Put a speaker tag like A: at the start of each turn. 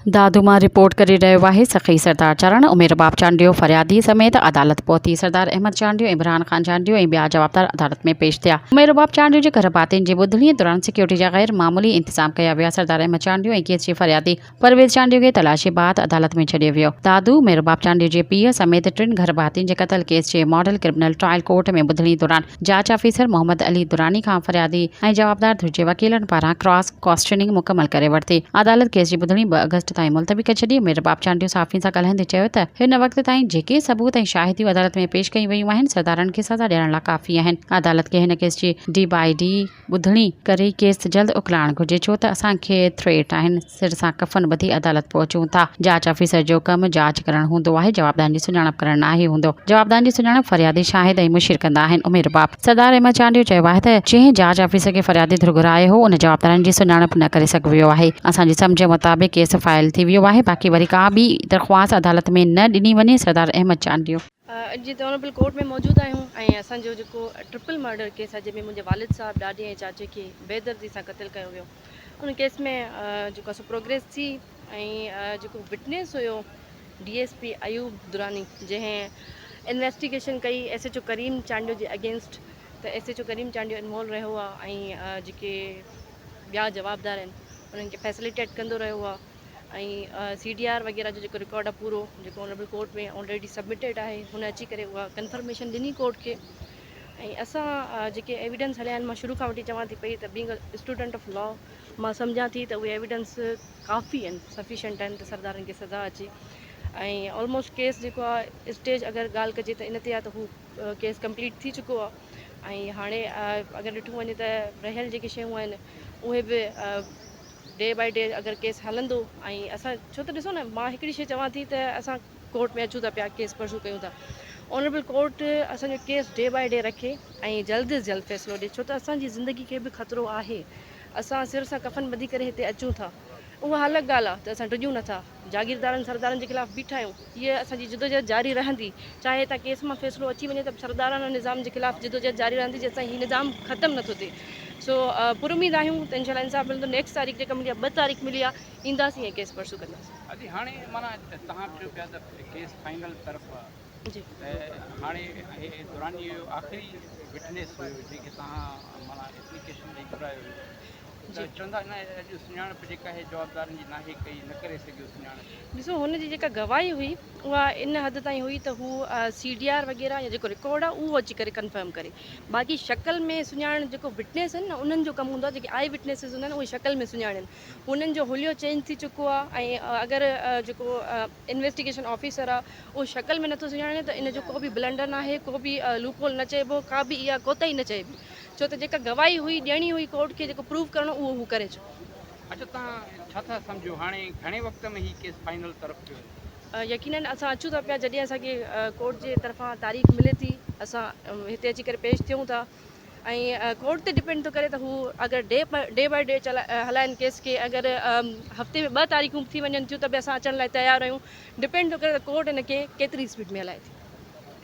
A: दादू मां रिपोर्ट करे रहियो आहे सखी सरदार चरण। उमेर बाप चांडियो फरियादी समेत अदालत पहुती। सरदार अहमद चांडियो, इमरान खान चांडियो ऐं ॿिया जवाबदार अदालत में पेश थिया। उमेर बाप चांडियो जे घर भातियुनि जी ॿुधणीअ दौरान सिक्योरिटी जा गैर मामूली इंतजाम कया विया। सरदार अहमद चांडियो ऐं केस जे फरियादी परवेज़ चांडियो खे तलाशी बाद अदालत में छॾियो वियो। दादू उमेर बाप चांडियो जे पीउ समेत टिनि घर भातियुनि जे क़त्ल केस जे मॉडल क्रिमिनल ट्रायल कोर्ट में ॿुधणी दौरान जांच ऑफिसर मोहम्मद अली दुरानी खां फरियादी ऐं जवाबदार जे वकीलनि पारां क्रॉस क्वेश्चनिंग मुकमल करे वरिती। अदालत केस जी ॿुधणी 2 अगस्त ताईं मुलतवी करे छॾी। उमेर बाप चांडियो साफ़ियुनि सां ॻाल्हाईंदे चयो त हिन वक़्त ताईं जेके सबूत ऐं शाहिदियूं अदालत में पेश कयूं वयूं आहिनि सरदारनि खे सज़ा ॾियण लाइ काफ़ी आहिनि। अदालत खे हिन केस जी D/D ॿुधणी करे केस जल्द उकलाइण घुर्जे, छो त असांखे थ्रेट आहिनि। सिर सां कफन ॿधी अदालत पहुचूं था। जांच ऑफिसर जो कमु जांच करणु हूंदो आहे, जवाबदारनि जी सुञाणप करणु नाहे हूंदो। जवाबदारनि जी सुञाणप फरियादी शाहिद ऐं मुशीर कंदा आहिनि। उमेर बाप सरदार अहमद चांडियो चयो आहे त जंहिं जांच ऑफिसर खे फरियादी ध्रुव घुराए हो उन जवाबदारनि जी सुञाणप न करे सघियो आहे। असांजी सम्झ मुताबिक़ केस फाइल थी वियो आहे। बाक़ी वरी का बि दरख़्वास्त अदालत में न ॾिनी वञे। सरदार अहमद चांडियो
B: जी ऑनरेबल कोर्ट में मौजूद आहियूं ऐं असांजो जेको ट्रिपल मर्डर केस आहे जंहिंमें मुंहिंजे वालिद साहब ॾाॾे ऐं चाचे खे बेदर्दी सां क़त्ल कयो वियो, उन केस में जेको आहे सो प्रोग्रेस थी ऐं जेको विटनेस हुयो DSP अयूब दुरानी, जंहिं इन्वेस्टिगेशन कई SHO करीम चांडियो जे अगेंस्ट, त SHO करीम चांडियो इन्वॉल्व रहियो आहे ऐं जेके ॿिया जवाबदार आहिनि उन्हनि खे फैसिलिटेट कंदो रहियो आहे ऐं CDR वग़ैरह जो जेको रिकॉर्ड आहे पूरो जेको ऑनरेबल कोर्ट में ऑलरेडी सबमिटेड आहे, हुन अची करे उहा कंफर्मेशन ॾिनी कोर्ट खे। ऐं असां जेके एविडेंस हलिया आहिनि, मां शुरू खां वठी चवां थी पई त being a student of law मां सम्झां थी त उहे एविडेंस काफ़ी आहिनि, सफिशेंट आहिनि त सरदारनि खे सज़ा अचे। ऐं ऑलमोस्ट केस जेको आहे स्टेज अगरि ॻाल्हि कजे त इन ते आहे त हू केस कंप्लीट थी चुको आहे। ऐं हाणे अगरि ॾिठो वञे त रहियल जेके शयूं आहिनि उहे बि डे बाय डे अगरि केस हलंदो। ऐं असां छो त ॾिसो न, मां हिकिड़ी शइ चवां थी त असां कोर्ट में अचूं था पिया, केस परसूं कयूं था। ऑनरेबल कोर्ट असांजो केस डे बाय डे रखे ऐं जल्द अज़ जल्द फ़ैसिलो ॾिए, छो त असांजी ज़िंदगी खे बि ख़तरो आहे। असां सिर सां कफन ॿधी करे हिते अचूं था, उहा अलॻि ॻाल्हि आहे त असां टिजूं नथा, जागीरदारनि सरदारनि जे ख़िलाफ़ु बीठा आहियूं। हीअ असांजी जिदोजहद जारी रहंदी, चाहे हितां केस मां फ़ैसिलो अची वञे त सरदाराना निज़ाम जे ख़िलाफ़ु जिदोजहद जारी रहंदी जेसिताईं हीउ निज़ाम ख़तमु नथो थिए। सो पुरुमीद आहियूं त इंशाल्लाह इंसाफ़ मिलंदो। नेक्स्ट तारीख़ जेका मिली आहे 2 तारीख़ मिली आहे, ईंदासीं ऐं केस परसूं कंदासीं।
C: अॼु हाणे माना तव्हां चयो पिया त केस फाइनल तरफ़ आहे
B: जी,
C: त हाणे दुरानी जो आख़िरी विटनेस हुयो जेके तव्हां माना एप्लीकेशन ॾेई घुरायो हुयो, त चवंदा न अॼु सुञाणप जेका आहे जवाबदारनि जी नाहे कई, न करे सघियो सुञाणप।
B: ॾिसो हुनजी जेका गवाही हुई उहा इन हद ताईं हुई त हू CDR वग़ैरह या जेको रिकॉर्ड आहे उहो अची करे कंफर्म करे। बाक़ी शक्ल में सुञाण जेको विटनेस आहिनि न उन्हनि जो कमु हूंदो आहे, जेके आई विटनेसिस हूंदा आहिनि उहे शक्ल में सुञाणनि। हुननि जो हुलियो चेंज थी चुको आहे ऐं अगरि जेको इन्वेस्टिगेशन ऑफिसर आहे उहो शक्ल में नथो सुञाणे त इन जो को बि ब्लंडर न आहे, को बि लूपहोल न चइबो, का बि इहा कोताही न चइबी, छो त जेका गवाही हुई ॾियणी हुई कोर्ट खे, जेको प्रूव करणो उहो हू करे चुको।
C: अच्छा, तव्हां छा था सम्झो हाणे घणे वक़्त में ही केस फाइनल तरफ़ पियो?
B: यकीनन असां अचूं था पिया, जॾहिं असांखे कोर्ट जे तरफ़ां तारीख़ मिले थी असां हिते अची करे पेश थियूं था। ऐं कोर्ट ते डिपेंड थो करे त हू अगरि डे बाय डे हलाइनि केस खे, अगरि हफ़्ते में 2 तारीख़ूं थी वञनि थियूं त बि असां अचण लाइ तयारु आहियूं। डिपेंड थो करे त कोर्ट हिन खे केतिरी स्पीड में हलाए थी।